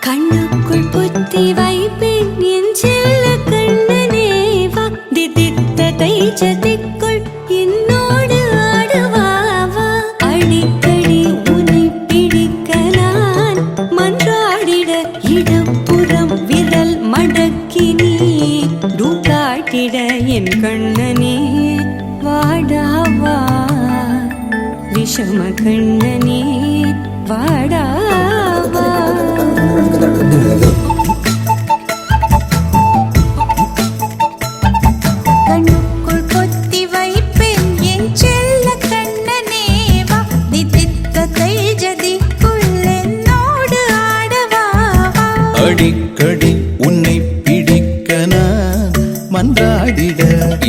கண்ணுக்குள் புத்தி வைப்பேன் என் செல்ல கண்ணனே வா திதித்த தைச்சதிக்குள் என்னோடு ஆடுவாவா அடிக்கடி உன்னை பிடிக்க நான் மன்றாடிட இடப்புறம் விரல் மடக்கி நீ காட்டிட என் கண்ணனே வாடாவா விஷம கண்ணனே வாடாவா கண்ணுக்குள் பொத்தி வைப்பேன் என் செல்ல கண்ணனே வா திதித்த தைஜதிக்குள் என்னோடு ஆடவா அடிக்கடி உன்னை பிடிக்க நான் மன்றாடிட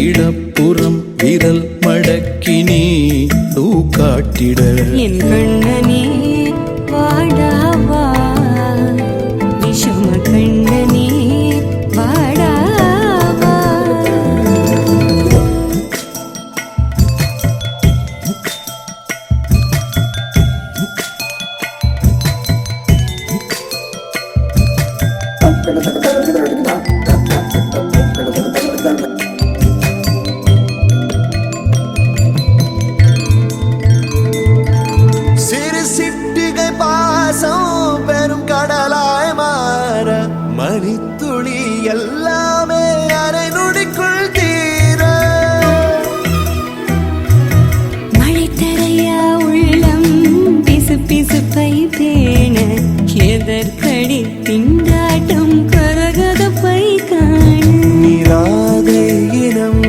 இடப்புறம் விரல் மடக்கி நீ காட்டிட என் கண்ணனே வாடாவா விஷம கண்ணனே வாடாவா மணித்துளி எல்லாமே அரை நொடிக்குள் தீர மழை தரையா உள்ளம் பிசு பிசுப்பை பேண எதற்கடி திண்டாட்டம் கரகதப்பை காண நீராதே இனம்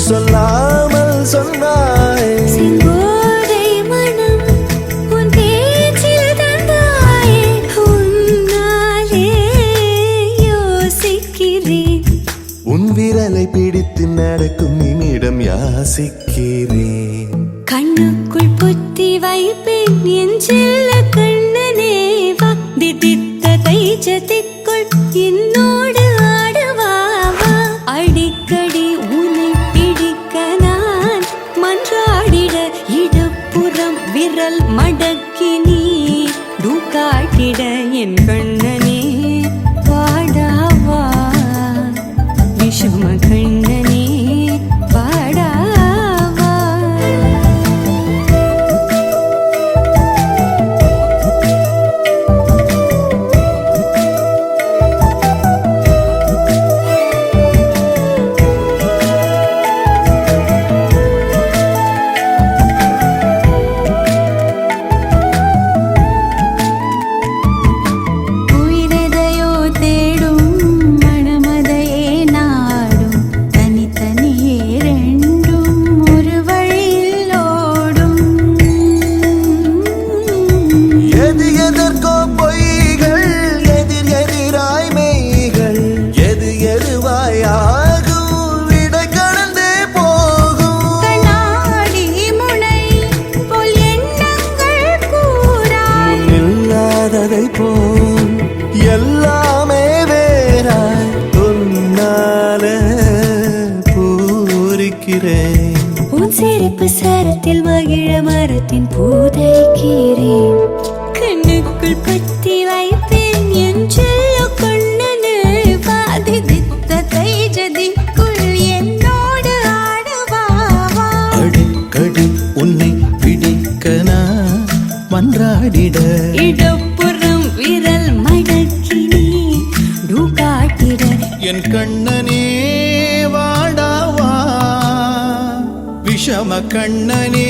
சொல்லாமல் சொன்னாய் செங்கோதை மனம் உன் பேச்சில் தந்தாயே உன்னாலே யோசிக்கிறேன் உன் விரலை பிடித்து நடக்கும் நிமிடம் யாசிக்கிறேன் கண்ணுக்குள் புத்தி வைப்பேன் என் செல்ல கண்ணனே வா திதித்த தைச்சதிக்குள் என்னோடு ஆடுவாவா அடிக்கடி உன்னை பிடிக்க நான் மன்றாடிட இடப்புறம் விரல் மடக்கி நீ காட்டிட என் கண்ணனே வாடாவா விஷம கண்ணனே வாடாவா உயிரெதையோ தேடும் மனமதையே நாடும் தனித்தனியே ரெண்டும் ஒரு வழியில் ஓடும் எது எதற்கோ பொய்கள் எதிர் எதிராய் மெய்கள் எது எதுவாய் ஆகும் விடை கடந்தே போகும் கண்ணாடி முனை போல் எண்ணங்கள் கூறா இல்லாததை போல் எல்லாமே வேறாய் உன்னால பூரிக்கிறேன் உன் சிரிப்பு சரத்தில் மகிழ மரத்தின் பூதைக்கிறேன் கண்ணுக்குள் பத்தி வைப்பேன் என் செல்ல கண்ணனே வாதி தித்த தைஜதிக்குள் என்னோடு ஆடுவாவா அடிக்கடி உன்னை பிடிக்க நான் மன்றாடிட இடப்புறம் விரல் மடக்கி நீ காட்டிட என் கண்ணனே வாடாவா விஷம கண்ணனே